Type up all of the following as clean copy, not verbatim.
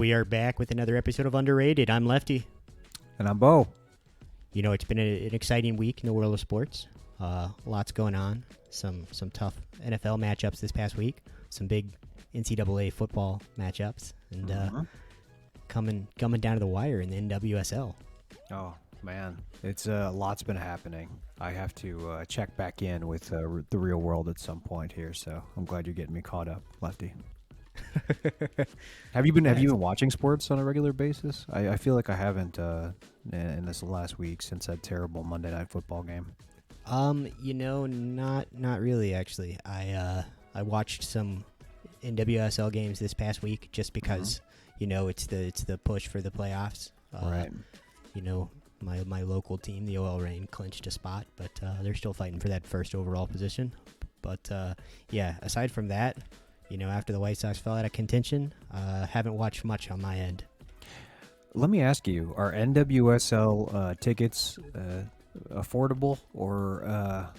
we are back with another episode of Underrated. I'm Lefty. And I'm Bo. You know, it's been an exciting week in the world of sports. Lots going on. Some tough NFL matchups this past week. Some big NCAA football matchups. And coming down to the wire in the NWSL. Oh, man. It's lots been happening. I have to check back in with the real world at some point here, so I'm glad you're getting me caught up, Lefty. Have you been watching sports on a regular basis? I feel like I haven't in this last week since that terrible Monday Night Football game. Not really actually. I watched some NWSL games this past week just because it's the push for the playoffs. Right. My local team, the OL Reign, clinched a spot, but they're still fighting for that first overall position. But aside from that, after the White Sox fell out of contention, haven't watched much on my end. Let me ask you, are NWSL tickets affordable, or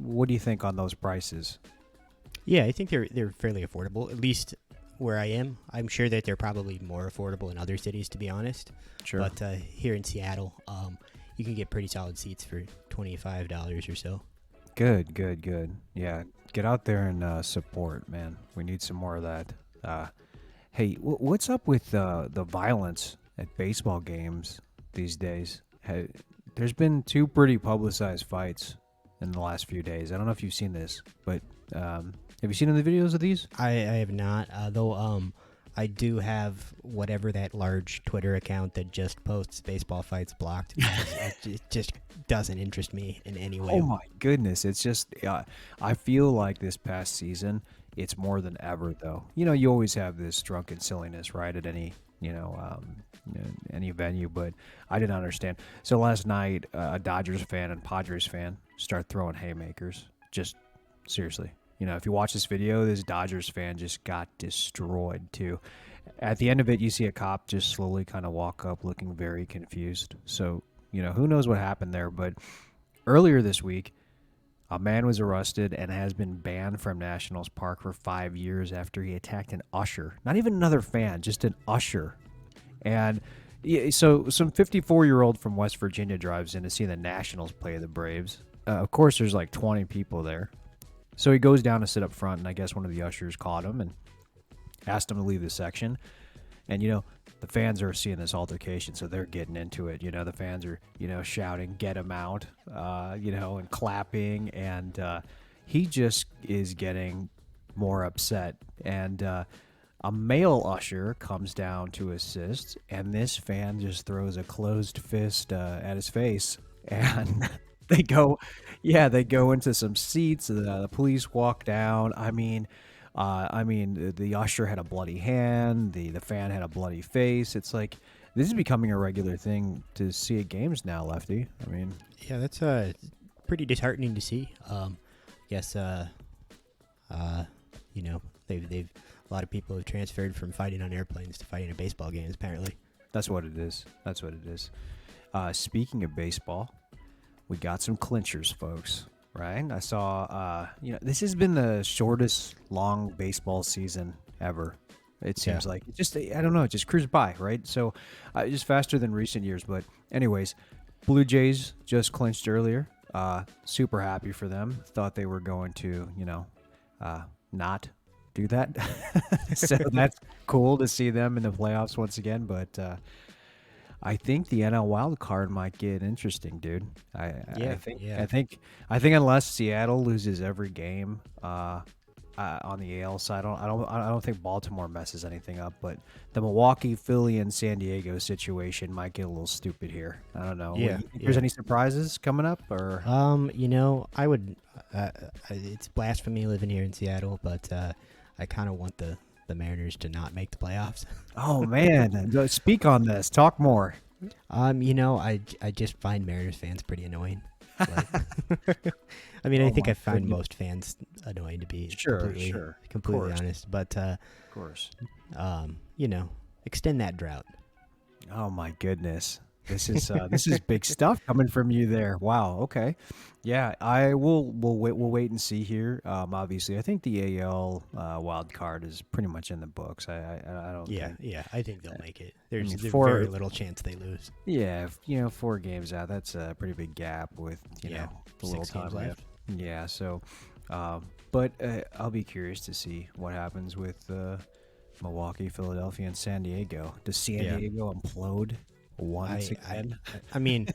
what do you think on those prices? Yeah, I think they're fairly affordable, at least where I am. I'm sure that they're probably more affordable in other cities, to be honest. Sure. But here in Seattle, you can get pretty solid seats for $25 or so. Good. Yeah, get out there and support, man. We need some more of that. Hey, what's up with the violence at baseball games these days? There's been two pretty publicized fights in the last few days. I don't know if you've seen this, but have you seen any videos of these? I have not, though I do have whatever that large Twitter account that just posts baseball fights blocked. It just doesn't interest me in any way. Oh my goodness. It's just, I feel like this past season, it's more than ever though. You always have this drunken silliness, right, at any, any venue, but I didn't understand. So last night, a Dodgers fan and Padres fan start throwing haymakers. Just seriously. If you watch this video, this Dodgers fan just got destroyed too. At the end of it, you see a cop just slowly kind of walk up looking very confused. So, who knows what happened there. But earlier this week, a man was arrested and has been banned from Nationals Park for 5 years after he attacked an usher. Not even another fan, just an usher. And so some 54-year-old from West Virginia drives in to see the Nationals play the Braves. Of course, there's like 20 people there. So he goes down to sit up front, and I guess one of the ushers caught him and asked him to leave the section. And, the fans are seeing this altercation, so they're getting into it. The fans are, shouting, "Get him out," and clapping. And he just is getting more upset. And a male usher comes down to assist, and this fan just throws a closed fist at his face. And They go into some seats. The police walk down. I mean, the usher had a bloody hand. The fan had a bloody face. It's like this is becoming a regular thing to see at games now, Lefty. I mean, yeah, that's pretty disheartening to see. Guess they've a lot of people have transferred from fighting on airplanes to fighting at baseball games. Apparently, that's what it is. Speaking of baseball, we got some clinchers, folks, right? I saw, this has been the shortest long baseball season ever. It seems like it just, I don't know, it just cruised by, right? So just faster than recent years. But anyways, Blue Jays just clinched earlier. Super happy for them. Thought they were going to, not do that. So that's cool to see them in the playoffs once again. But, I think the NL wild card might get interesting, dude. I think unless Seattle loses every game on the AL side, I don't think Baltimore messes anything up. But the Milwaukee, Philly, and San Diego situation might get a little stupid here. I don't know. Yeah. Think there's any surprises coming up, or I would. It's blasphemy living here in Seattle, but I kind of want the Mariners to not make the playoffs. Oh man, speak on this. Talk more. I just find Mariners fans pretty annoying. I mean, I think I find most fans annoying, to be completely honest. But of course, extend that drought. Oh my goodness. This is big stuff coming from you there. Wow. Okay. Yeah, I will. We'll wait and see here. Obviously, I think the AL wild card is pretty much in the books. I don't Yeah, think. yeah, I think they'll make it. I mean, There's very little chance they lose. Yeah, 4 games out. That's a pretty big gap with the little 6 time games left. Yeah. So, but I'll be curious to see what happens with Milwaukee, Philadelphia, and San Diego. Does San Diego implode once again? I mean,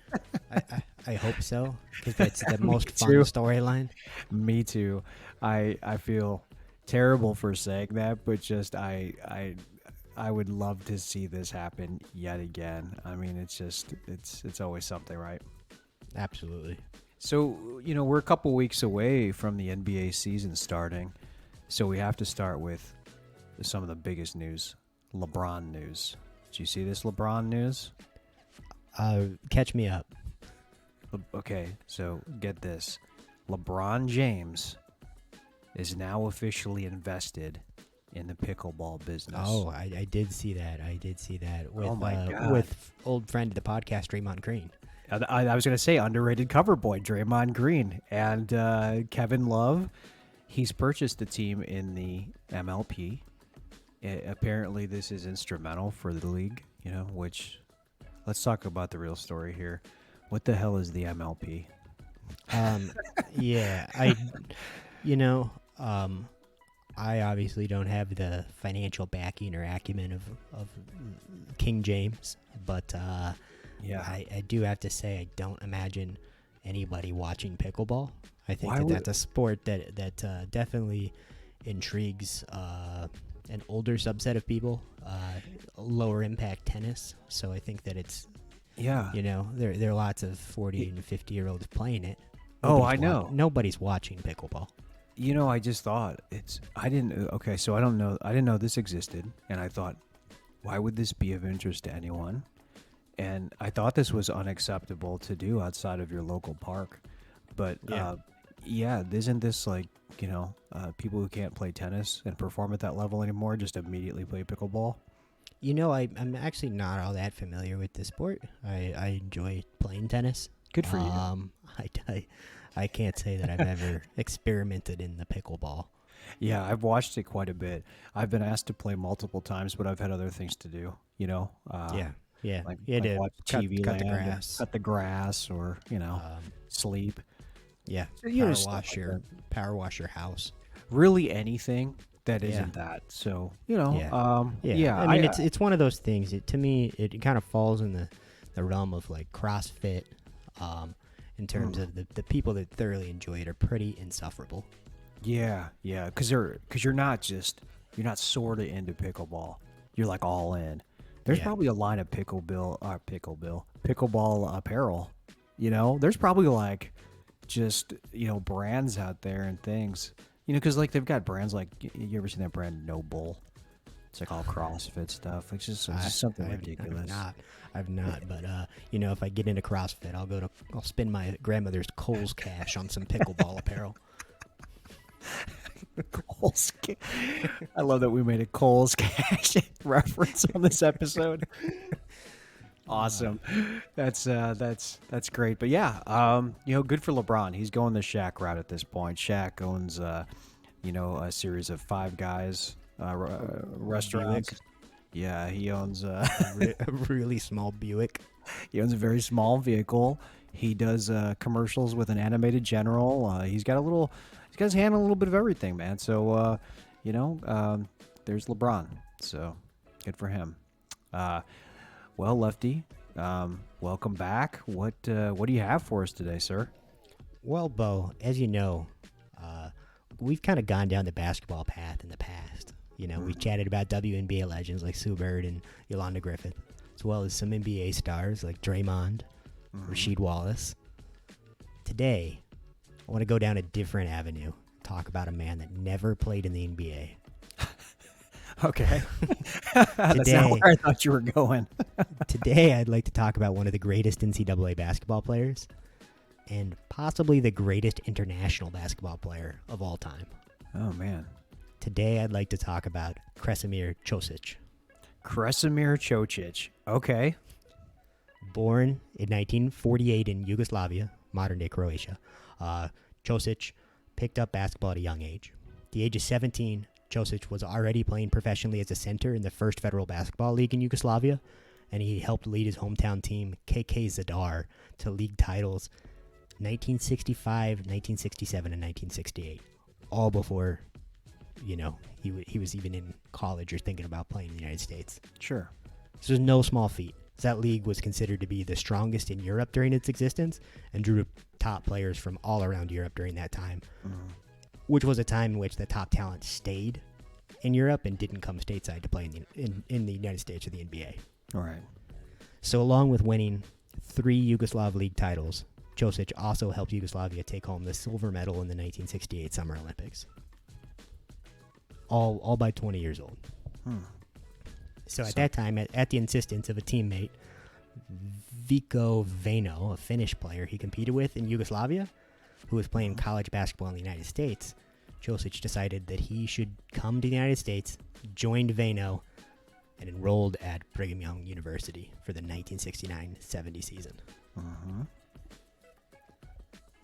I hope so, because that's the most fun too. storyline. Me too. I feel terrible for saying that, but just I would love to see this happen yet again. I mean, it's always something, right? Absolutely. So, we're a couple weeks away from the NBA season starting, so we have to start with some of the biggest news, LeBron news. Did you see this LeBron news? Catch me up. Okay, so get this. LeBron James is now officially invested in the pickleball business. Oh, I did see that. I did see that with, Oh my God. with old friend of the podcast, Draymond Green. I was going to say underrated cover boy, Draymond Green. And Kevin Love, he's purchased a team in the MLP. Apparently, this is instrumental for the league, which... Let's talk about the real story here. What the hell is the MLP? Yeah, I obviously don't have the financial backing or acumen of King James, but I do have to say I don't imagine anybody watching pickleball. I think that's a sport that definitely intrigues an older subset of people, lower impact tennis. So I think that it's, there are lots of 40 and 50-year-olds playing it. I know. Nobody's watching pickleball. I just thought I didn't know this existed. And I thought, why would this be of interest to anyone? And I thought this was unacceptable to do outside of your local park. But isn't this like, people who can't play tennis and perform at that level anymore just immediately play pickleball? I'm actually not all that familiar with this sport. I enjoy playing tennis. Good for you. I can't say that I've ever experimented in the pickleball. Yeah, I've watched it quite a bit. I've been asked to play multiple times, but I've had other things to do, Like watch TV cut the land, grass. cut the grass, or, sleep. Yeah, power wash your house. Really anything that isn't that. So, I mean, it's one of those things. To me, it kind of falls in the realm of like CrossFit. In terms of the people that thoroughly enjoy it are pretty insufferable. Yeah, because you're not sort of into pickleball. You're like all in. There's probably a line of pickleball apparel. There's probably like just brands out there and things. Because like they've got brands like, you ever seen that brand Noble? It's like all CrossFit stuff. It's just something ridiculous. I've not, but if I get into CrossFit, I'll spend my grandmother's Kohl's cash on some pickleball apparel. Kohl's I love that we made a Kohl's cash reference on this episode. Awesome. That's great. But good for LeBron. He's going the Shaq route at this point. Shaq owns a series of Five Guys restaurants. Buick. Yeah, he owns a really small Buick. He owns a very small vehicle. He does commercials with an animated general. He's got his hand on a little bit of everything, man. So there's LeBron. So good for him. Well, Lefty, welcome back. What do you have for us today, sir? Well, Bo, as you know, we've kind of gone down the basketball path in the past. We've chatted about WNBA legends like Sue Bird and Yolanda Griffith, as well as some NBA stars like Draymond, Rasheed Wallace. Today, I want to go down a different avenue, talk about a man that never played in the NBA. Okay. That's not where I thought you were going. Today, I'd like to talk about one of the greatest NCAA basketball players and possibly the greatest international basketball player of all time. Oh, man. Today, I'd like to talk about Kresimir Cosic. Kresimir Cosic. Okay. Born in 1948 in Yugoslavia, modern-day Croatia, Cosic picked up basketball at a young age. At the age of 17, Cosic was already playing professionally as a center in the first federal basketball league in Yugoslavia, and he helped lead his hometown team, KK Zadar, to league titles 1965, 1967, and 1968, all before, he was even in college or thinking about playing in the United States. Sure. This was no small feat. That league was considered to be the strongest in Europe during its existence and drew top players from all around Europe during that time, which was a time in which the top talent stayed in Europe and didn't come stateside to play in the United States or the NBA. All right. So along with winning 3 Yugoslav League titles, Cosic also helped Yugoslavia take home the silver medal in the 1968 Summer Olympics. All by 20 years old. So at that time, at the insistence of a teammate, Vico Vano, a Finnish player he competed with in Yugoslavia, who was playing college basketball in the United States, Cosic decided that he should come to the United States, joined Vano, and enrolled at Brigham Young University for the 1969-70 season.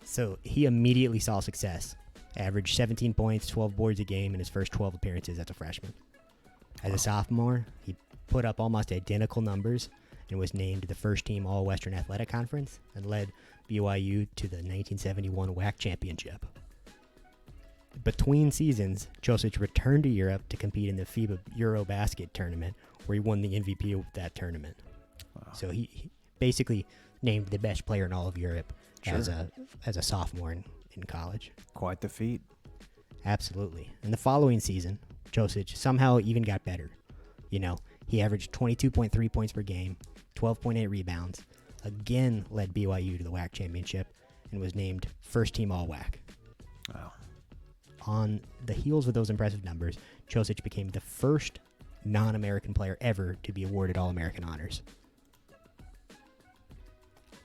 So he immediately saw success, averaged 17 points, 12 boards a game in his first 12 appearances as a freshman. As a sophomore, he put up almost identical numbers and was named the first team All-Western Athletic Conference and led BYU to the 1971 WAC championship. Between seasons, Cosic returned to Europe to compete in the FIBA Eurobasket tournament, where he won the MVP of that tournament. Wow. So he basically named the best player in all of Europe as a sophomore in college. Quite the feat. Absolutely. And the following season, Cosic somehow even got better. He averaged 22.3 points per game, 12.8 rebounds, again led BYU to the WAC championship, and was named first team All-WAC. Wow. On the heels of those impressive numbers, Cosic became the first non-American player ever to be awarded All-American honors.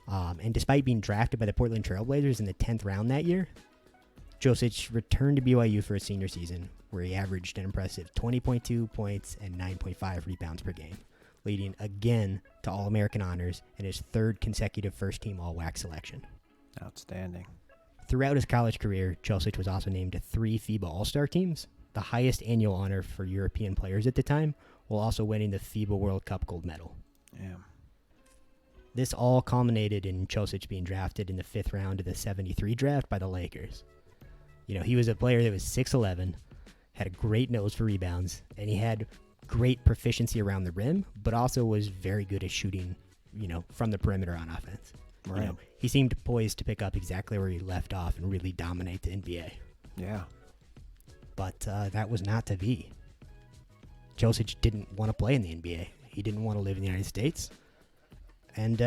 And despite being drafted by the Portland Trailblazers in the 10th round that year, Cosic returned to BYU for his senior season, where he averaged an impressive 20.2 points and 9.5 rebounds per game, leading again to All-American honors and his third consecutive first-team All-WAC selection. Outstanding. Throughout his college career, Cosic was also named to 3 FIBA All-Star teams, the highest annual honor for European players at the time, while also winning the FIBA World Cup gold medal. Yeah. This all culminated in Cosic being drafted in the 5th round of the 73 draft by the Lakers. He was a player that was 6'11", had a great nose for rebounds, and he had great proficiency around the rim, but also was very good at shooting, from the perimeter on offense. Right. He seemed poised to pick up exactly where he left off and really dominate the NBA. Yeah. But that was not to be. Cosic didn't want to play in the NBA. He didn't want to live in the United States. And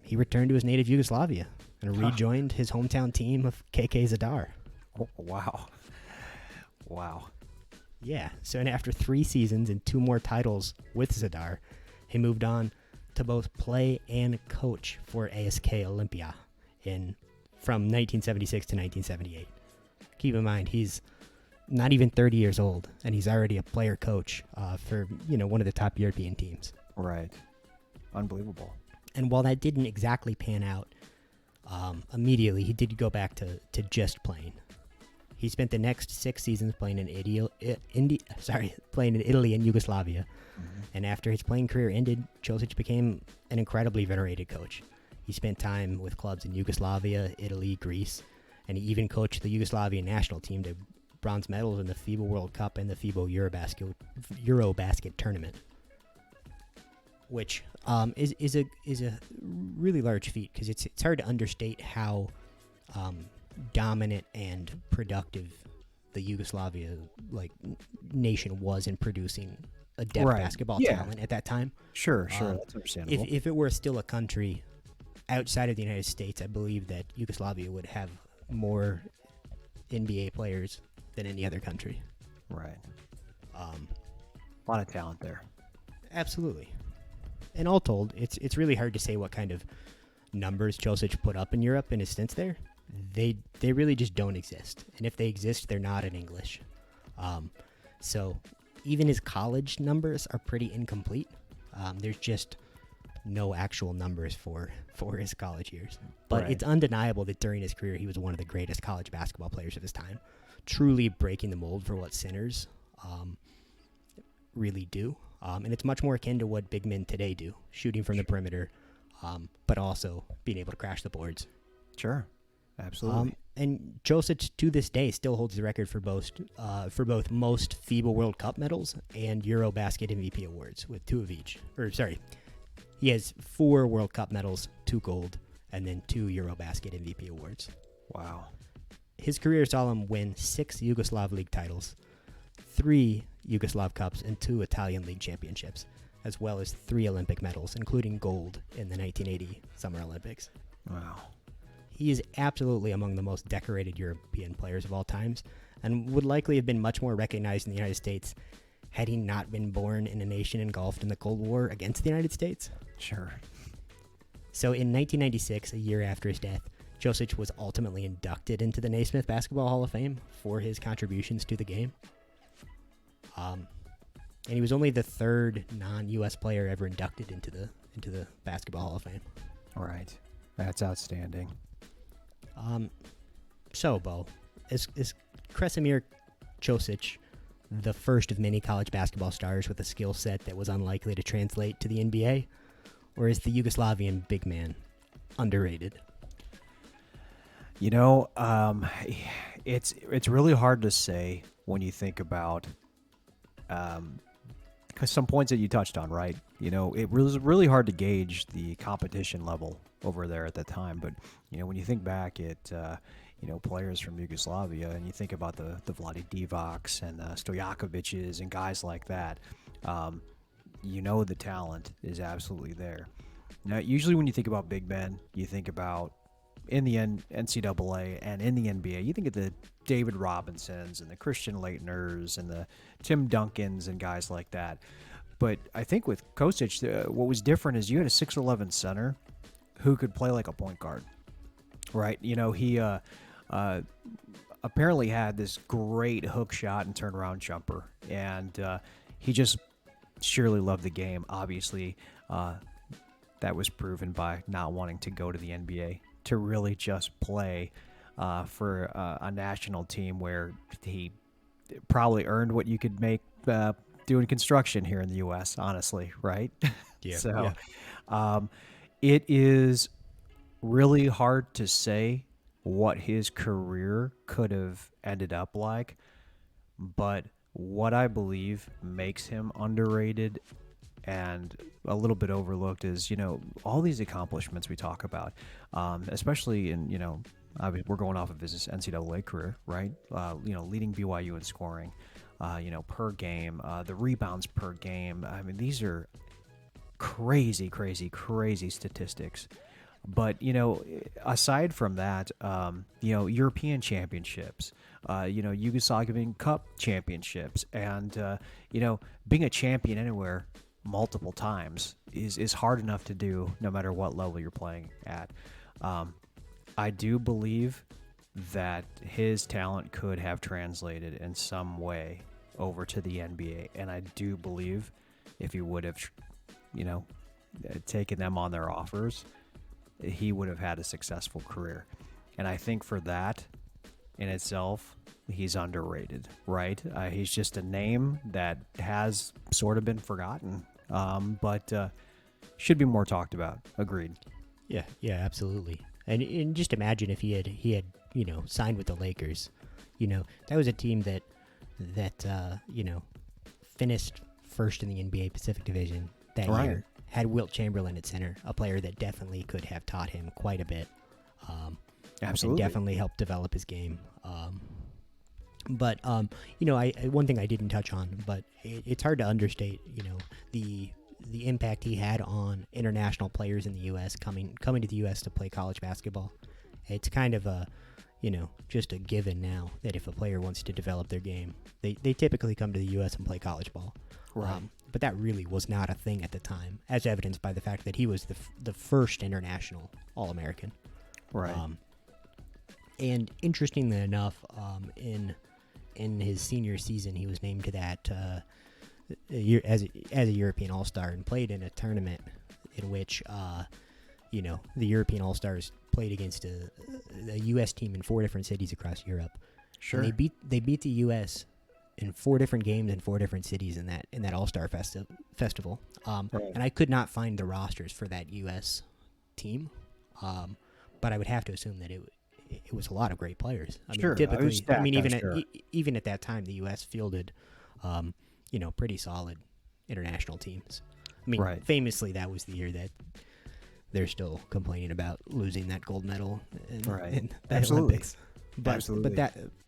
he returned to his native Yugoslavia and rejoined his hometown team of KK Zadar. Oh, wow. Wow. Yeah, so and after 3 seasons and 2 more titles with Zadar, he moved on to both play and coach for ASK Olympia from 1976 to 1978. Keep in mind, he's not even 30 years old, and he's already a player coach for one of the top European teams. Right. Unbelievable. And while that didn't exactly pan out immediately, he did go back to just playing. He spent the next 6 seasons playing in Italy and Yugoslavia. Mm-hmm. And after his playing career ended, Cosic became an incredibly venerated coach. He spent time with clubs in Yugoslavia, Italy, Greece, and he even coached the Yugoslavian national team to bronze medals in the FIBA World Cup and the FIBA Eurobasket tournament, which is a really large feat because it's hard to understate how dominant and productive the Yugoslavia nation was in producing a depth basketball talent at that time. Sure, that's understandable. If it were still a country outside of the United States, I believe that Yugoslavia would have more NBA players than any other country. Right. A lot of talent there. Absolutely. And all told, it's really hard to say what kind of numbers Cosic put up in Europe in his stints there. They really just don't exist. And if they exist, they're not in English. So even his college numbers are pretty incomplete. There's just no actual numbers for his college years. But Right. it's undeniable that during his career, he was one of the greatest college basketball players of his time, truly breaking the mold for what centers really do. And it's much more akin to what big men today do, shooting from the perimeter, but also being able to crash the boards. Sure. Absolutely. And Cosic, to this day, still holds the record for both most FIBA World Cup medals and Eurobasket MVP awards, with 2 of each. He has 4 World Cup medals, 2 gold, and then 2 Eurobasket MVP awards. Wow. His career saw him win 6 Yugoslav League titles, 3 Yugoslav Cups, and 2 Italian League championships, as well as 3 Olympic medals, including gold in the 1980 Summer Olympics. Wow. He is absolutely among the most decorated European players of all times, and would likely have been much more recognized in the United States had he not been born in a nation engulfed in the Cold War against the United States. Sure. So in 1996, a year after his death, Cosic was ultimately inducted into the Naismith Basketball Hall of Fame for his contributions to the game. And he was only the 3rd non-U.S. player ever inducted into the Basketball Hall of Fame. All right. That's outstanding. So, Bo, is Kresimir Cosic the first of many college basketball stars with a skill set that was unlikely to translate to the NBA? Or is the Yugoslavian big man underrated? You know, it's really hard to say when you think about because some points that you touched on, right? You know, it was really hard to gauge the competition level over there at the time. But, you know, when you think back at, players from Yugoslavia and you think about the Vlade Divacs and Stojakovic's and guys like that, the talent is absolutely there. Now, usually when you think about big men, you think about in the NCAA and in the NBA, you think of the David Robinsons and the Christian Laettners and the Tim Duncans and guys like that. But I think with Cosic, what was different is you had a 6'11" center who could play like a point guard, right? You know, he apparently had this great hook shot and turnaround jumper, and he just surely loved the game. Obviously, that was proven by not wanting to go to the NBA, to really just play for a national team where he probably earned what you could make doing construction here in the U.S., honestly, right? Yeah. So it is really hard to say what his career could have ended up like, but what I believe makes him underrated and a little bit overlooked is, all these accomplishments we talk about, especially in, we're going off of his NCAA career, right? Leading BYU in scoring, per game, the rebounds per game. I mean, these are crazy, crazy, crazy statistics. But, aside from that, European championships, Yugoslavian Cup championships, and, being a champion anywhere multiple times is hard enough to do no matter what level you're playing at. I do believe that his talent could have translated in some way over to the NBA, and I do believe if he would have, taken them on their offers, he would have had a successful career. And I think for that in itself, he's underrated, right? He's just a name that has sort of been forgotten, but should be more talked about. Agreed. Yeah, absolutely. And just imagine if he had signed with the Lakers. That was a team that finished first in the NBA Pacific Division that year. Had Wilt Chamberlain at center, a player that definitely could have taught him quite a bit. Absolutely. And definitely helped develop his game. But one thing I didn't touch on, but it's hard to understate, the impact he had on international players in the U.S. coming to the U.S. to play college basketball. It's kind of just a given now that if a player wants to develop their game, they typically come to the U.S. and play college ball. Right. But that really was not a thing at the time, as evidenced by the fact that he was the first international All-American. Right. And interestingly enough, in his senior season, he was named to that as a European All-Star and played in a tournament in which the European All-Stars played against a U.S. team in 4 different cities across Europe. Sure. And they beat the U.S. in 4 different games in 4 different cities in that All-Star festival. Right. And I could not find the rosters for that U.S. team, but I would have to assume that it was a lot of great players. I Sure. mean, typically, Stacked, even at that time, the U.S. fielded, pretty solid international teams. I mean, Right. famously, that was the year that they're still complaining about losing that gold medal in the Absolutely. Olympics. Absolutely.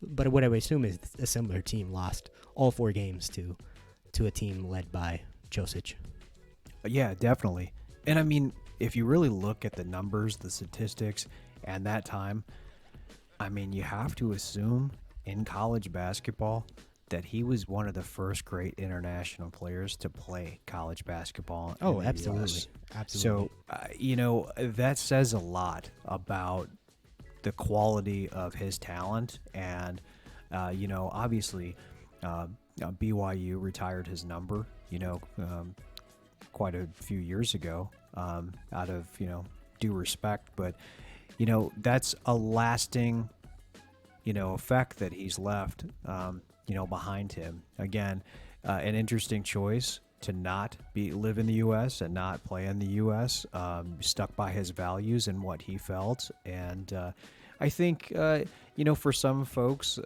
But what I would assume is a similar team lost all 4 games to a team led by Cosic. Yeah, definitely. And I mean, if you really look at the numbers, the statistics, and that time, I mean, you have to assume in college basketball that he was one of the first great international players to play college basketball. Oh, in the absolutely. US. Absolutely. So, that says a lot about the quality of his talent. And, obviously, BYU retired his number, quite a few years ago, out of, due respect. But, that's a lasting, effect that he's left, behind him. Again, an interesting choice to not live in the U.S. and not play in the U.S., stuck by his values and what he felt. And I think, for some folks,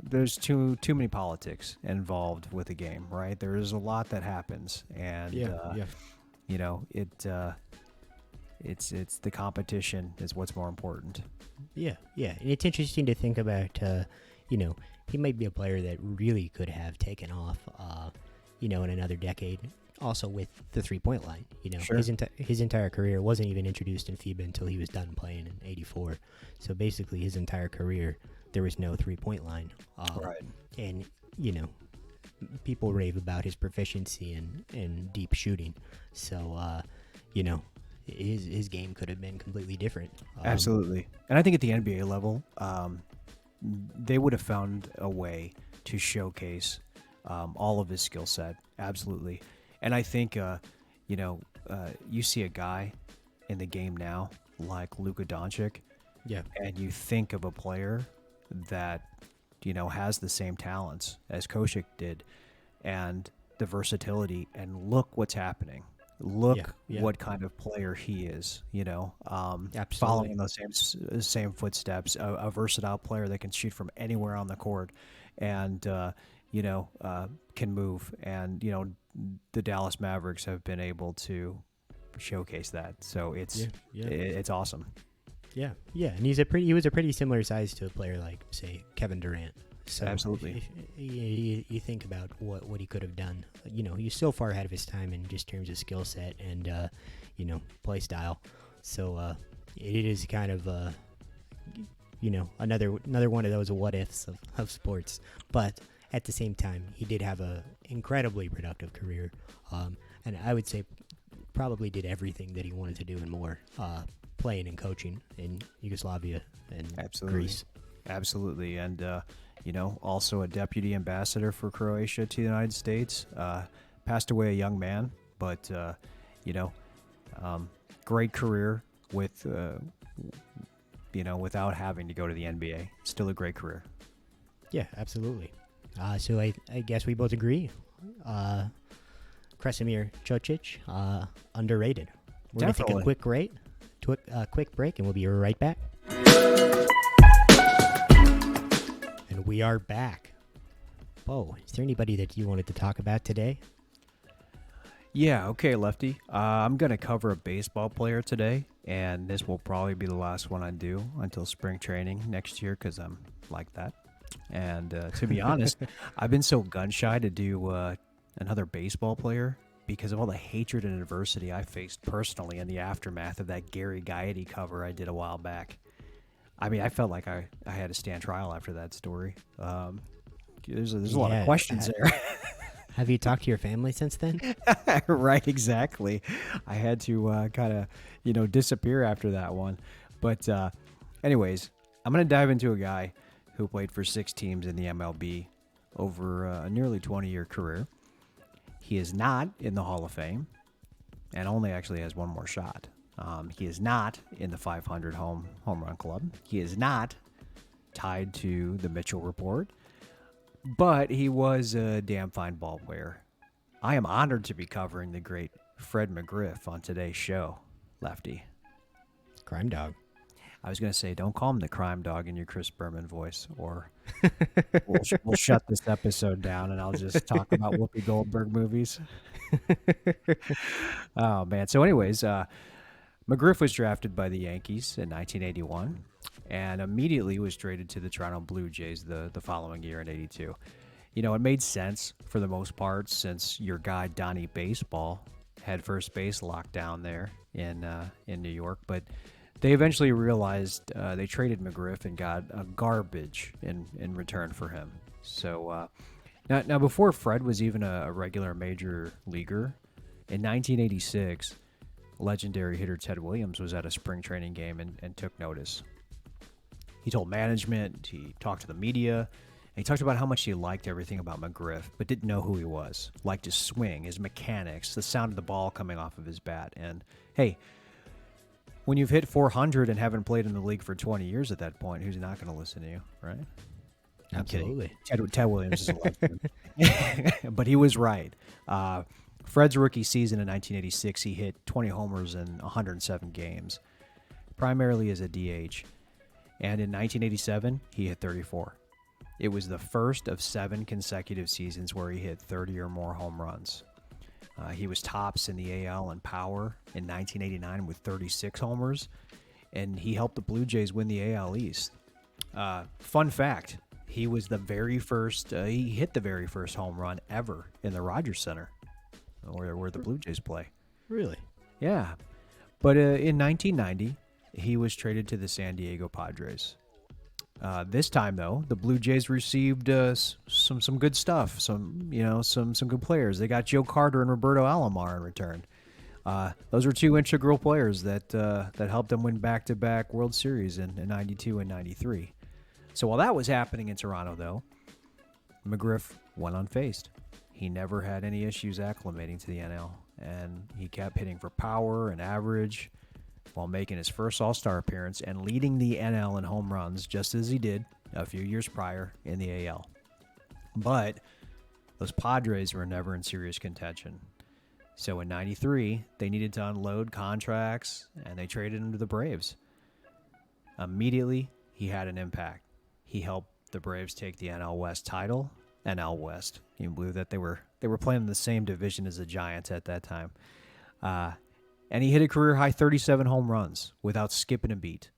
there's too many politics involved with the game, right? There is a lot that happens. And, it's the competition is what's more important. Yeah. And it's interesting to think about, he might be a player that really could have taken off, in another decade. Also with the 3-point line, Sure. his entire career wasn't even introduced in FIBA until he was done playing in '84. So basically, his entire career there was no 3-point line. Right. And people rave about his proficiency in deep shooting. So his game could have been completely different. Absolutely. And I think at the NBA level, they would have found a way to showcase all of his skill set. Absolutely. And I think, you see a guy in the game now like Luka Doncic, and you think of a player that, has the same talents as Cosic did and the versatility, and look what's happening. Look what kind of player he is, following those same footsteps, a versatile player that can shoot from anywhere on the court and, can move. And, the Dallas Mavericks have been able to showcase that. So it's awesome. Yeah. And he was a pretty similar size to a player like, say, Kevin Durant. So Absolutely. If you think about what he could have done, he's so far ahead of his time in just terms of skill set and, play style. So it is kind of, another one of those what ifs of sports. But at the same time, he did have a incredibly productive career. And I would say probably did everything that he wanted to do and more, playing and coaching in Yugoslavia and Greece. Absolutely. And, also a deputy ambassador for Croatia to the United States. Passed away a young man, but, great career with, without having to go to the NBA. Still a great career. Yeah, absolutely. So I guess we both agree. Kresimir Cosic, underrated. We're going to take a quick break, and we'll be right back. And we are back. Bo, is there anybody that you wanted to talk about today? Yeah, okay, Lefty. I'm going to cover a baseball player today, and this will probably be the last one I do until spring training next year because I'm like that. And to be honest, I've been so gun-shy to do another baseball player because of all the hatred and adversity I faced personally in the aftermath of that Gary Gaetti cover I did a while back. I mean, I felt like I had to stand trial after that story. There's a lot of questions there. Have you talked to your family since then? Right, exactly. I had to kind of, disappear after that one. But anyways, I'm going to dive into a guy who played for 6 teams in the MLB over a nearly 20-year career. He is not in the Hall of Fame, and only actually has one more shot. He is not in the 500 home run club. He is not tied to the Mitchell Report, but he was a damn fine ball player. I am honored to be covering the great Fred McGriff on today's show, Lefty. Crime Dog. I was going to say, don't call him the crime dog in your Chris Berman voice, or we'll shut this episode down and I'll just talk about Whoopi Goldberg movies. Oh, man. So anyways, McGriff was drafted by the Yankees in 1981 and immediately was traded to the Toronto Blue Jays the following year in 82. You know, it made sense for the most part since your guy Donnie Baseball had first base locked down there in New York, but they eventually realized they traded McGriff and got a garbage in return for him. So now before Fred was even a regular major leaguer, in 1986, legendary hitter Ted Williams was at a spring training game and took notice. He told management, he talked to the media, and he talked about how much he liked everything about McGriff, but didn't know who he was. Liked his swing, his mechanics, the sound of the ball coming off of his bat. And hey, when you've hit 400 and haven't played in the league for 20 years at that point, who's not going to listen to you, right? Absolutely. Ted Williams is a legend. But he was right. Fred's rookie season in 1986, he hit 20 homers in 107 games, primarily as a DH. And in 1987, he hit 34. It was the first of 7 consecutive seasons where he hit 30 or more home runs. He was tops in the AL in power in 1989 with 36 homers, and he helped the Blue Jays win the AL East. Fun fact, he was the very first, he hit the very first home run ever in the Rogers Center, where the Blue Jays play. Really? Yeah. But in 1990, he was traded to the San Diego Padres. This time, though, the Blue Jays received some good stuff, some good players. They got Joe Carter and Roberto Alomar in return. Those were 2 integral players that helped them win back-to-back World Series in 92 and 93. So while that was happening in Toronto, though, McGriff went unfazed. He never had any issues acclimating to the NL, and he kept hitting for power and average while making his first All-Star appearance and leading the NL in home runs, just as he did a few years prior in the AL. But those Padres were never in serious contention. So in 93, they needed to unload contracts, and they traded him to the Braves. Immediately, he had an impact. He helped the Braves take the NL West title. NL West. You believe that they were playing in the same division as the Giants at that time. And he hit a career-high 37 home runs without skipping a beat.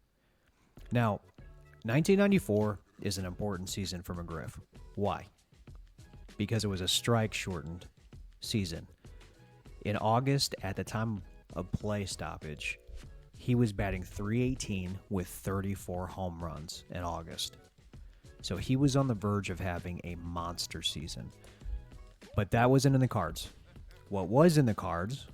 Now, 1994 is an important season for McGriff. Why? Because it was a strike-shortened season. In August, at the time of play stoppage, he was batting .318 with 34 home runs in August. So he was on the verge of having a monster season. But that wasn't in the cards. What was in the cards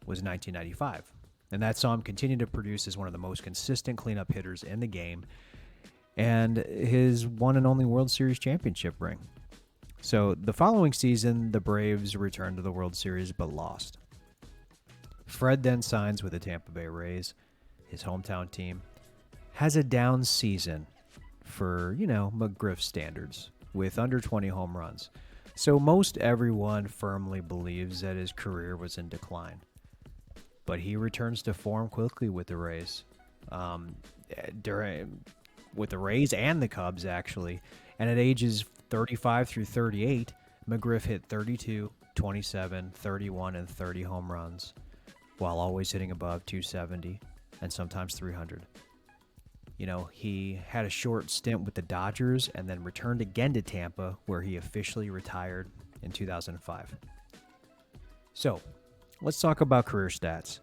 was 1995. And that saw him continue to produce as one of the most consistent cleanup hitters in the game and his one and only World Series championship ring. So the following season, the Braves returned to the World Series but lost. Fred then signs with the Tampa Bay Rays, his hometown team, has a down season for, McGriff standards with under 20 home runs. So most everyone firmly believes that his career was in decline. But he returns to form quickly with the Rays. With the Rays and the Cubs, actually. And at ages 35 through 38, McGriff hit 32, 27, 31, and 30 home runs, while always hitting above 270 and sometimes 300. He had a short stint with the Dodgers and then returned again to Tampa, where he officially retired in 2005. So, let's talk about career stats.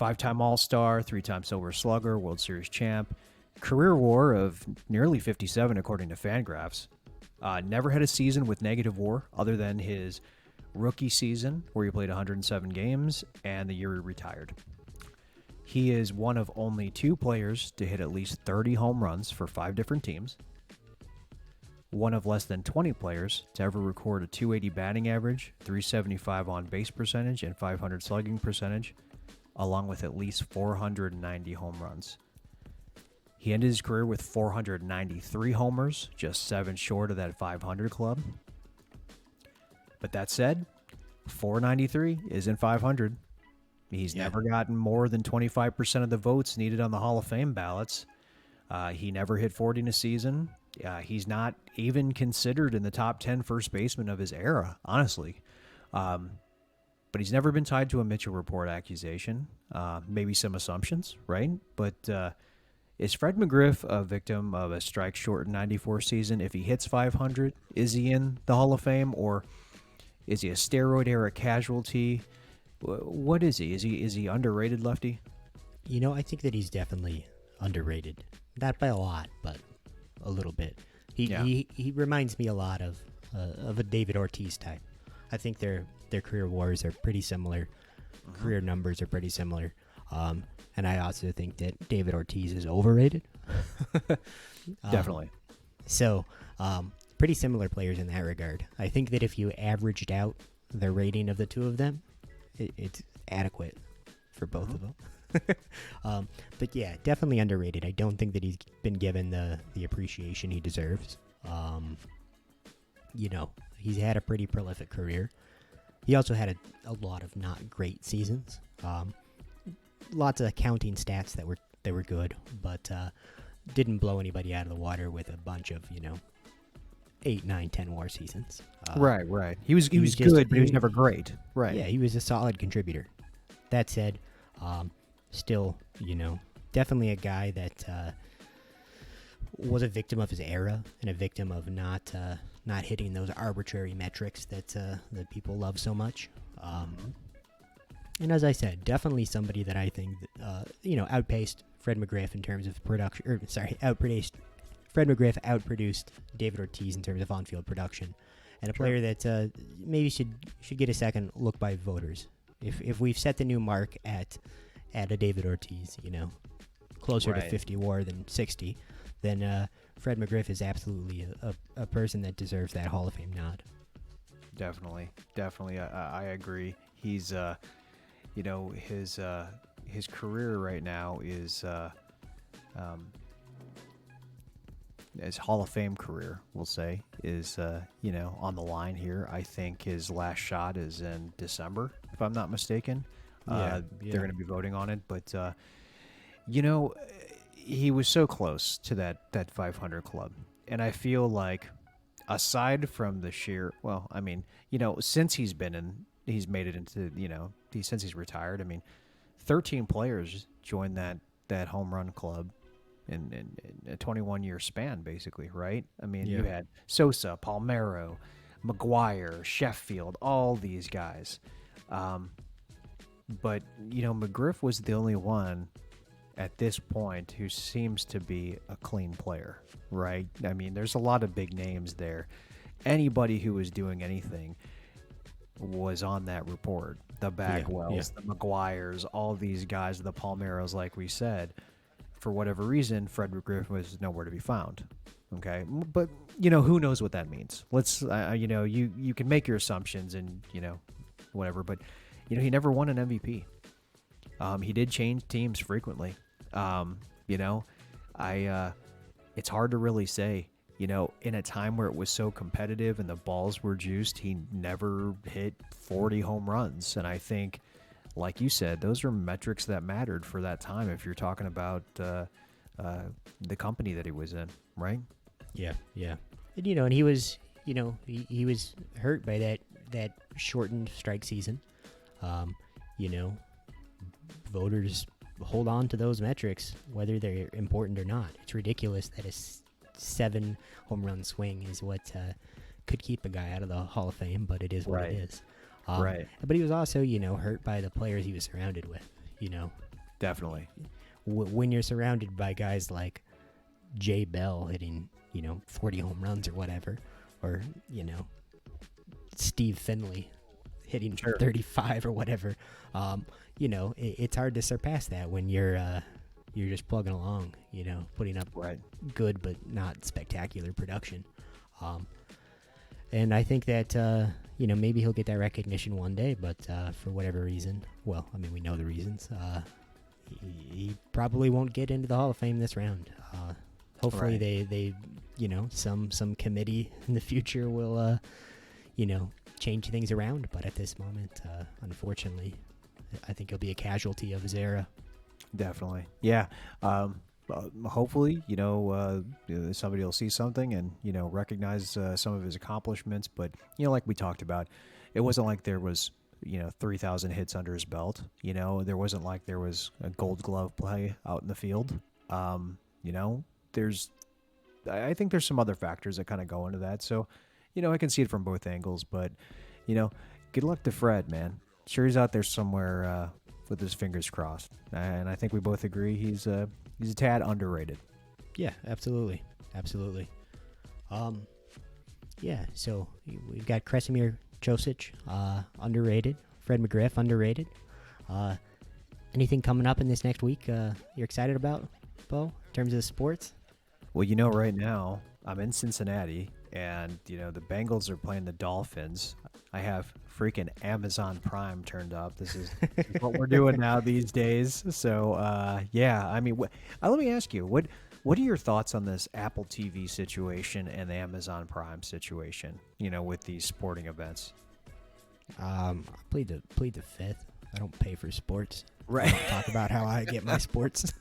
5-time All-Star, 3-time Silver Slugger, World Series champ, career WAR of nearly 57 according to Fangraphs. Never had a season with negative WAR other than his rookie season, where he played 107 games, and the year he retired. He is one of only 2 players to hit at least 30 home runs for 5 different teams. one of less than 20 players to ever record a 280 batting average, 375 on base percentage, and 500 slugging percentage, along with at least 490 home runs. He ended his career with 493 homers, just 7 short of that 500 club. But that said, 493 isn't 500. He's never gotten more than 25% of the votes needed on the Hall of Fame ballots. He never hit 40 in a season. He's not even considered in the top 10 first basemen of his era, honestly. But he's never been tied to a Mitchell Report accusation. Maybe some assumptions, right? But is Fred McGriff a victim of a strike-shortened 94 season? If he hits 500, is he in the Hall of Fame, or is he a steroid-era casualty? What is he? Is he underrated, Lefty? You know, I think that he's definitely underrated. Not by a lot, but a little bit. He reminds me a lot of a David Ortiz type. I think their career wars are pretty similar. Career numbers are pretty similar. And I also think that David Ortiz is overrated. Definitely. So, pretty similar players in that regard. I think that if you averaged out the rating of the two of them, it's adequate for both of them. But yeah, definitely underrated. I don't think that he's been given the appreciation he deserves. You know, he's had a pretty prolific career. He also had a lot of not great seasons. Lots of counting stats that were good, but didn't blow anybody out of the water with a bunch of 8, 9, 10 WAR seasons. Right. He was good, but he was never great. Right. Yeah, he was a solid contributor. That said, still, definitely a guy that was a victim of his era and a victim of not hitting those arbitrary metrics that people love so much. And as I said, definitely somebody that I think outpaced Fred McGriff in terms of production. Fred McGriff outproduced David Ortiz in terms of on-field production, and a player that maybe should get a second look by voters. If we've set the new mark at a David Ortiz, closer to 50 WAR than 60, then Fred McGriff is absolutely a person that deserves that Hall of Fame nod. Definitely. I agree. He's his career right now is his Hall of Fame career, we'll say, is on the line here. I think his last shot is in December, if I'm not mistaken. They're going to be voting on it, but he was so close to that 500 club, and I feel like, aside from the sheer, since he's made it into, since he's retired, 13 players joined that home run club in a 21-year span, basically, right? You had Sosa, Palmeiro, McGuire, Sheffield, all these guys. But, McGriff was the only one at this point who seems to be a clean player, right? There's a lot of big names there. Anybody who was doing anything was on that report. The Bagwells, the McGuires, all these guys, the Palmeiros, like we said. For whatever reason, Fred McGriff was nowhere to be found. Okay, but who knows what that means? Let's you can make your assumptions and whatever, but he never won an MVP. He did change teams frequently. It's hard to really say. In a time where it was so competitive and the balls were juiced, he never hit 40 home runs. And I think, like you said, those are metrics that mattered for that time if you're talking about the company that he was in, right? Yeah. And, and he was, he was hurt by that shortened strike season. Voters hold on to those metrics, whether they're important or not. It's ridiculous that a 7 home run swing is what could keep a guy out of the Hall of Fame, but it is what it is. Right. But he was also, hurt by the players he was surrounded with, Definitely. When you're surrounded by guys like Jay Bell hitting, 40 home runs or whatever, or, Steve Finley hitting 35 or whatever, it's hard to surpass that when you're just plugging along, putting up good but not spectacular production. And I think that, maybe he'll get that recognition one day, but for whatever reason, well, I mean, we know the reasons, he probably won't get into the Hall of Fame this round. Hopefully they some committee in the future will, change things around. But at this moment, unfortunately, I think he'll be a casualty of his era. Definitely. Yeah. Hopefully, somebody will see something and, recognize some of his accomplishments. But, like we talked about, it wasn't like there was, 3,000 hits under his belt. There wasn't like there was a Gold Glove play out in the field. I think there's some other factors that kind of go into that. So, I can see it from both angles. But, good luck to Fred, man. Sure, he's out there somewhere with his fingers crossed. And I think we both agree he's a tad underrated. Yeah, absolutely. So we've got Kresimir Cosic, underrated. Fred McGriff, underrated. Anything coming up in this next week you're excited about, Bo, in terms of sports? Well, right now I'm in Cincinnati, and, the Bengals are playing the Dolphins. I have freaking Amazon Prime turned up. This is what we're doing now these days. So, I mean, let me ask you, what are your thoughts on this Apple TV situation and the Amazon Prime situation, with these sporting events? I plead the fifth. I don't pay for sports. Right. I don't talk about how I get my sports.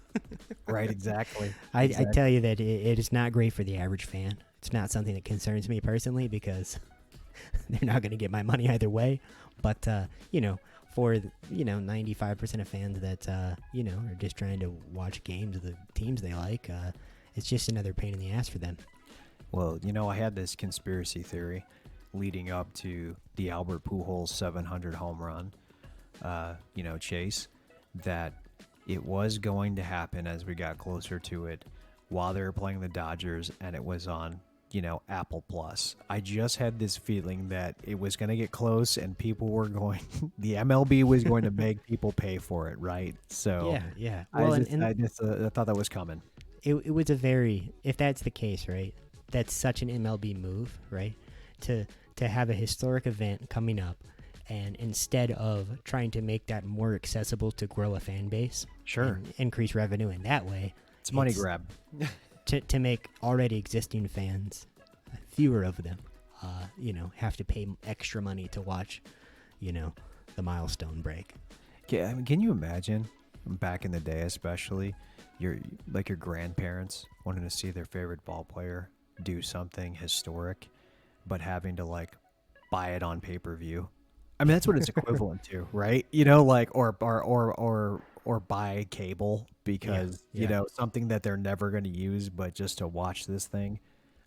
Right, exactly. I tell you that it is not great for the average fan. It's not something that concerns me personally because they're not going to get my money either way. But, for, 95% of fans that, are just trying to watch games of the teams they like, it's just another pain in the ass for them. Well, I had this conspiracy theory leading up to the Albert Pujols 700 home run, chase, that it was going to happen as we got closer to it while they were playing the Dodgers, and it was on, Apple Plus. I just had this feeling that it was going to get close and people were going, the MLB was going to make people pay for it, right? So yeah. Well, I thought that was coming. It was if that's the case, right? That's such an MLB move, right? To have a historic event coming up, and instead of trying to make that more accessible to grow a fan base, sure, and increase revenue in that way, it's a money grab. to make already existing fans, fewer of them, have to pay extra money to watch, the milestone break. Yeah, I mean, can you imagine back in the day, especially your grandparents wanting to see their favorite ball player do something historic, but having to buy it on pay-per-view? I mean, that's what it's equivalent to, right? Or buy cable because something that they're never going to use, but just to watch this thing.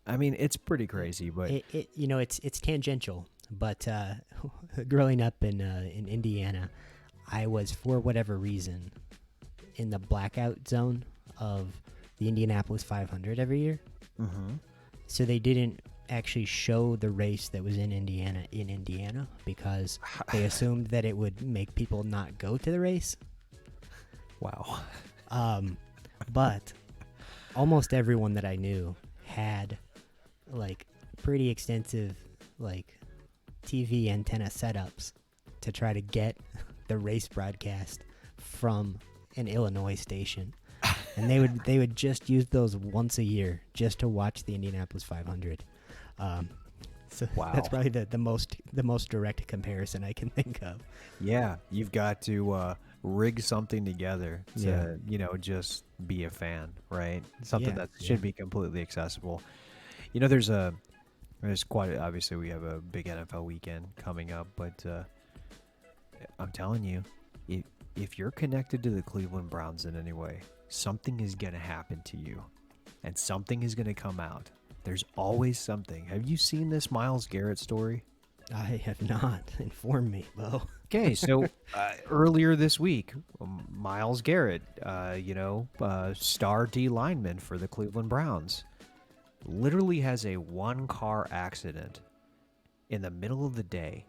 I mean, it's pretty crazy, but it's tangential. But growing up in Indiana, I was, for whatever reason, in the blackout zone of the Indianapolis 500 every year. Mm-hmm. So they didn't actually show the race that was in Indiana because they assumed that it would make people not go to the race. Wow. But almost everyone that I knew had pretty extensive TV antenna setups to try to get the race broadcast from an Illinois station. And they would just use those once a year just to watch the Indianapolis 500. So wow. That's probably the most direct comparison I can think of. Yeah, you've got to rig something together to just be a fan, right? Something that should be completely accessible. There's quite obviously we have a big NFL weekend coming up, but I'm telling you, if you're connected to the Cleveland Browns in any way, something is going to happen to you, and something is going to come out. There's always something. Have you seen this Myles Garrett story? I have not. Inform me, Bo. Okay, so earlier this week, Myles Garrett, star D lineman for the Cleveland Browns, literally has a one-car accident in the middle of the day,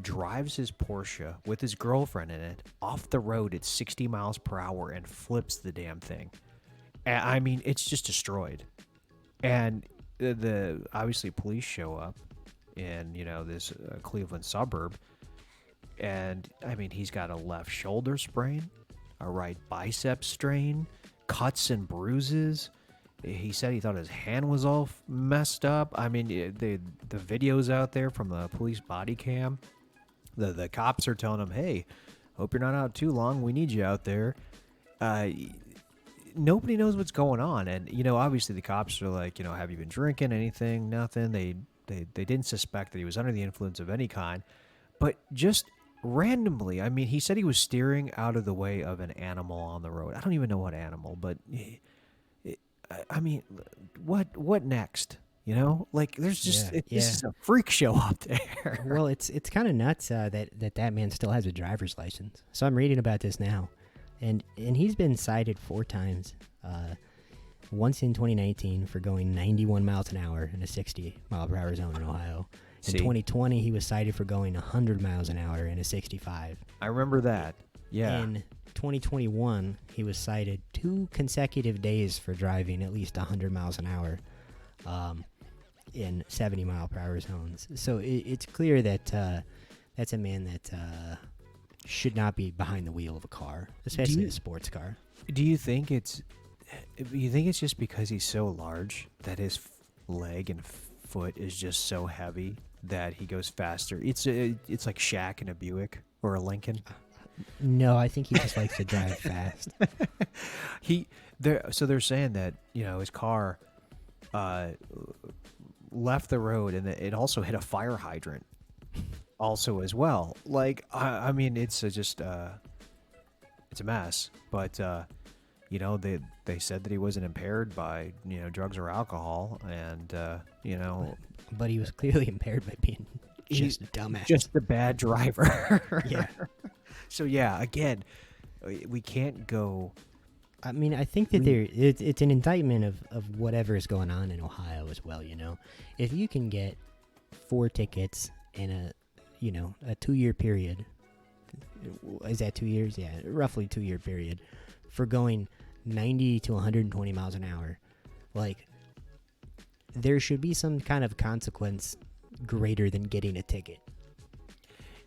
drives his Porsche with his girlfriend in it off the road at 60 miles per hour and flips the damn thing. I mean, it's just destroyed. And the obviously police show up in this Cleveland suburb, and I mean he's got a left shoulder sprain, a right bicep strain, cuts and bruises. He said he thought his hand was all messed up. I mean, the videos out there from the police body cam, the cops are telling him, "Hey, hope you're not out too long. We need you out there." Nobody knows what's going on, and obviously the cops are like, have you been drinking anything? Nothing. They didn't suspect that he was under the influence of any kind, but just randomly, I mean, he said he was steering out of the way of an animal on the road. I don't even know what animal, but I mean, what next? Like there's just this is a freak show out there. Well, it's kind of nuts that man still has a driver's license. So I'm reading about this now. And he's been cited 4 times, once in 2019 for going 91 miles an hour in a 60-mile-per-hour zone in Ohio. In 2020, he was cited for going 100 miles an hour in a 65. I remember that. Yeah. In 2021, he was cited 2 consecutive days for driving at least 100 miles an hour in 70-mile-per-hour zones. So it's clear that that's a man that should not be behind the wheel of a car, especially a sports car. Do you think it's just because he's so large that his leg and foot is just so heavy that he goes faster? It's like Shaq in a Buick or a Lincoln. No, I think he just likes to drive fast. So they're saying that his car left the road and it also hit a fire hydrant. Also as well, like I mean, it's just it's a mess. But they said that he wasn't impaired by drugs or alcohol, and but he was clearly impaired by being just a dumbass, just a bad driver. Yeah. So yeah, again, we can't go. I mean, I think that it's an indictment of whatever is going on in Ohio as well. If you can get 4 tickets in a 2-year period. Is that 2 years? Yeah, roughly 2-year period for going 90 to 120 miles an hour. Like, there should be some kind of consequence greater than getting a ticket.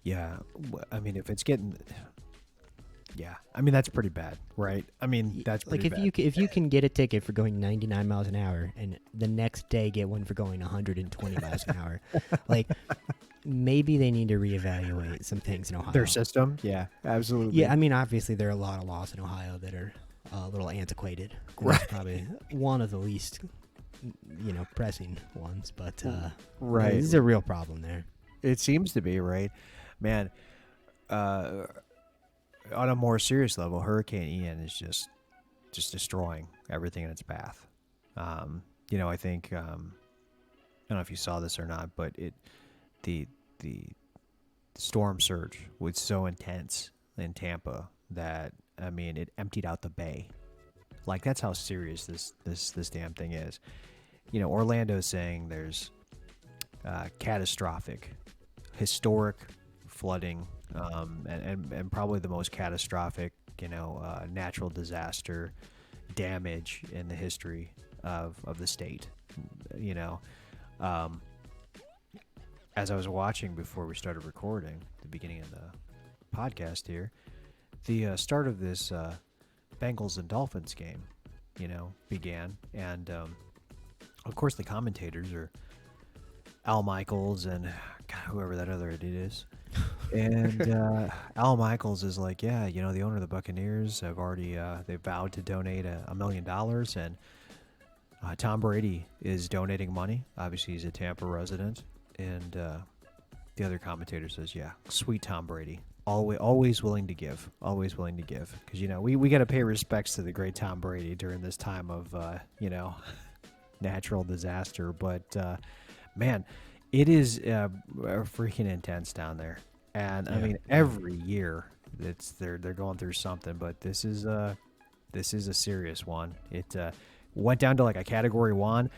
Yeah, I mean, if it's getting... Yeah, I mean, that's pretty bad, right? I mean, that's pretty bad. If you can get a ticket for going 99 miles an hour and the next day get one for going 120 miles an hour, like... Maybe they need to reevaluate some things in Ohio. Their system? Yeah, absolutely. Yeah, I mean, obviously there are a lot of laws in Ohio that are a little antiquated. Right. That's probably one of the least, pressing ones. But right, this is a real problem there. It seems to be, right? Man, on a more serious level, Hurricane Ian is just destroying everything in its path. I think I don't know if you saw this or not, but the storm surge was so intense in Tampa that I mean it emptied out the bay. Like that's how serious this damn thing is. Orlando's saying there's catastrophic, historic flooding, and probably the most catastrophic natural disaster damage in the history of the state. As I was watching before we started recording, the beginning of the podcast here, the start of this Bengals and Dolphins game, began. And, of course, the commentators are Al Michaels and whoever that other idiot is. And Al Michaels is like, yeah, the owner of the Buccaneers have already, they vowed to donate $1 million. And Tom Brady is donating money. Obviously, he's a Tampa resident. And the other commentator says, yeah, sweet Tom Brady. Always willing to give. Always willing to give. Because, we got to pay respects to the great Tom Brady during this time of, natural disaster. But, man, it is freaking intense down there. And, I mean, every year they're going through something. But this is a serious one. It went down to like a Category 1.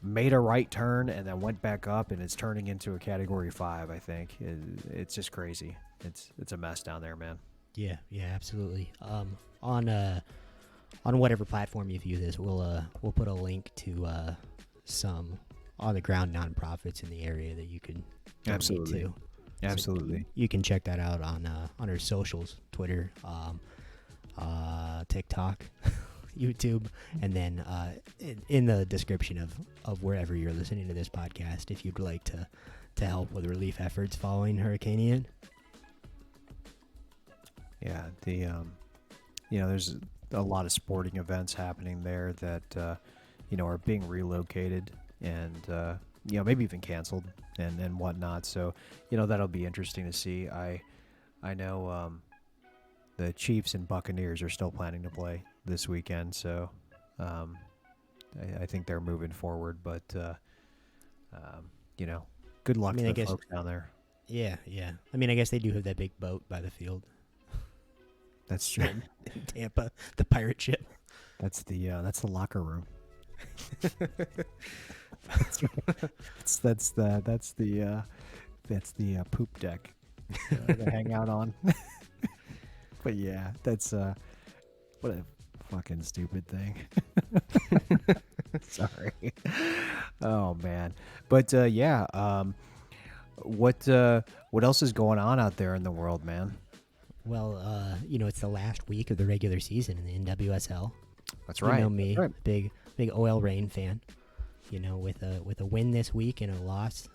Made a right turn and then went back up, and it's turning into a Category 5. I think it's just crazy. It's a mess down there, man. Yeah, absolutely. On whatever platform you view this, we'll put a link to some on the ground nonprofits in the area that you could donate Absolutely. to. Absolutely. So you can check that out on our socials, Twitter, TikTok, YouTube, and then in the description of wherever you're listening to this podcast, if you'd like to help with relief efforts following Hurricane Ian. Yeah, there's a lot of sporting events happening there that are being relocated and maybe even canceled and whatnot. So that'll be interesting to see. I know the Chiefs and Buccaneers are still planning to play this weekend, so I think they're moving forward. But good luck to the folks down there. Yeah. I mean, I guess they do have that big boat by the field. That's true. In Tampa, the pirate ship. That's the locker room. that's the poop deck to hang out on. But yeah, that's what a fucking stupid thing. Sorry. Oh man. But what else is going on out there in the world, man? Well, it's the last week of the regular season in the NWSL. That's right. You know me, right. big OL Reign fan. With a win this week and a loss,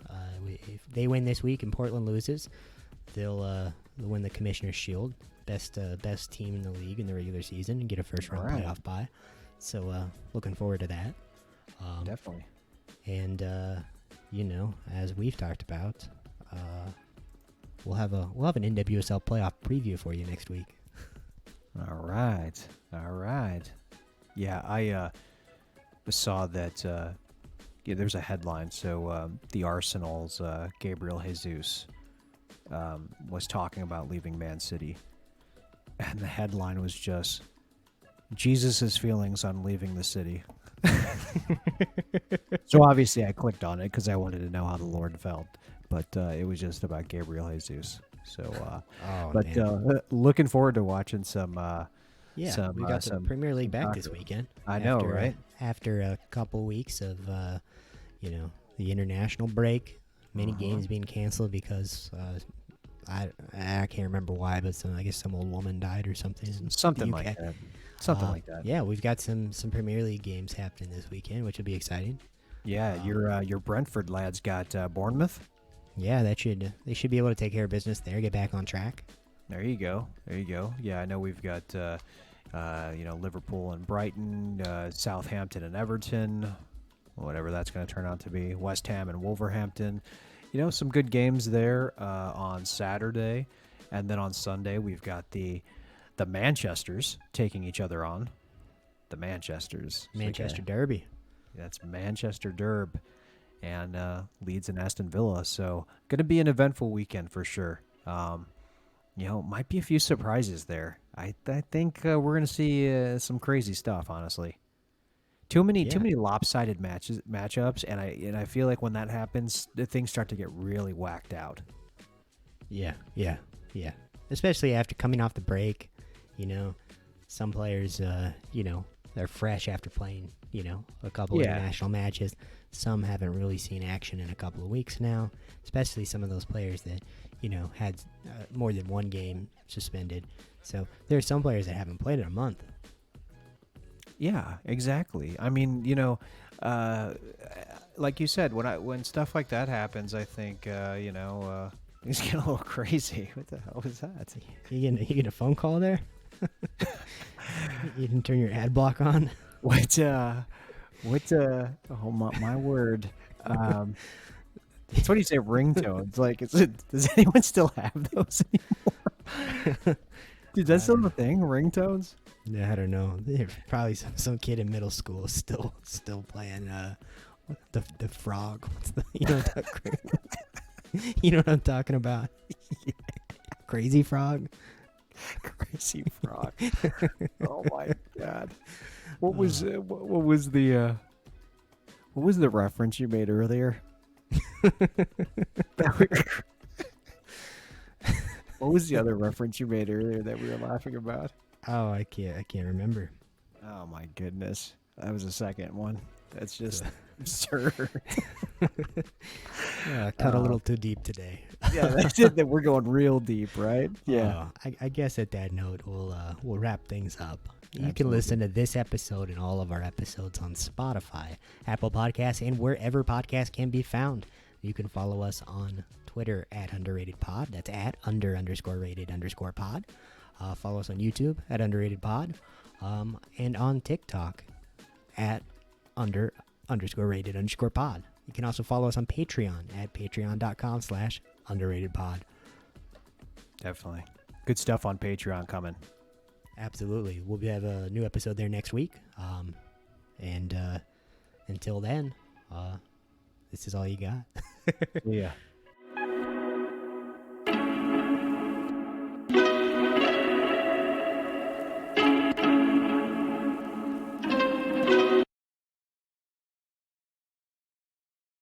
if they win this week and Portland loses, they'll win the Commissioner's Shield, best team in the league in the regular season, and get a first round playoff bye. So looking forward to that. Definitely. And as we've talked about, we'll have an NWSL playoff preview for you next week. All right. Yeah, I saw that. There's a headline. So the Arsenal's Gabriel Jesus was talking about leaving Man City, and the headline was just Jesus' feelings on leaving the city. So obviously I clicked on it because I wanted to know how the Lord felt, but it was just about Gabriel Jesus. So, looking forward to watching some. We got the Premier League back this weekend. I know, right? After a couple weeks of, the international break, many games being canceled because I can't remember why, but I guess some old woman died or something. Something like that. Yeah, we've got some Premier League games happening this weekend, which will be exciting. Yeah, your Brentford lads got Bournemouth. Yeah, they should be able to take care of business there, get back on track. There you go. Yeah, I know we've got Liverpool and Brighton, Southampton and Everton, whatever that's going to turn out to be. West Ham and Wolverhampton. Some good games there on Saturday, and then on Sunday we've got the Manchesters taking each other on. The Manchesters. Manchester Derby. That's Manchester Derb. And Leeds and Aston Villa. So going to be an eventful weekend for sure. Might be a few surprises there. I think we're going to see some crazy stuff, honestly. Too many lopsided matchups, and I feel like when that happens, the things start to get really whacked out. Yeah. Especially after coming off the break, some players, they're fresh after playing, a couple of international matches. Some haven't really seen action in a couple of weeks now, especially some of those players that, had more than one game suspended. So there's some players that haven't played in a month. Yeah, exactly. I mean, like you said, when stuff like that happens, I think, it's getting a little crazy. What the hell was that? You get a phone call there? You didn't turn your ad block on? Oh my word. It's what do you say, ringtones? Like, does anyone still have those anymore? Dude, that's still the thing, ringtones? Yeah, I don't know. There's probably some kid in middle school still playing the frog. You know what I'm talking about? Yeah. Crazy Frog. Crazy Frog. Oh my God. What was the reference you made earlier? What was the other reference you made earlier that we were laughing about? Oh, I can't remember. Oh my goodness. That was the second one. That's just absurd. Cut a little too deep today. Yeah, that's it. That we're going real deep, right? Yeah. I guess at that note, we'll wrap things up. You Absolutely. can listen to this episode and all of our episodes on Spotify, Apple Podcasts, and wherever podcasts can be found. You can follow us on Twitter at underratedpod. That's at _rated_pod. Follow us on YouTube at underratedpod, and on TikTok at _rated_pod. You can also follow us on Patreon at patreon.com/underratedpod. Definitely. Good stuff on Patreon coming. Absolutely. We'll have a new episode there next week. And until then, this is all you got. Yeah.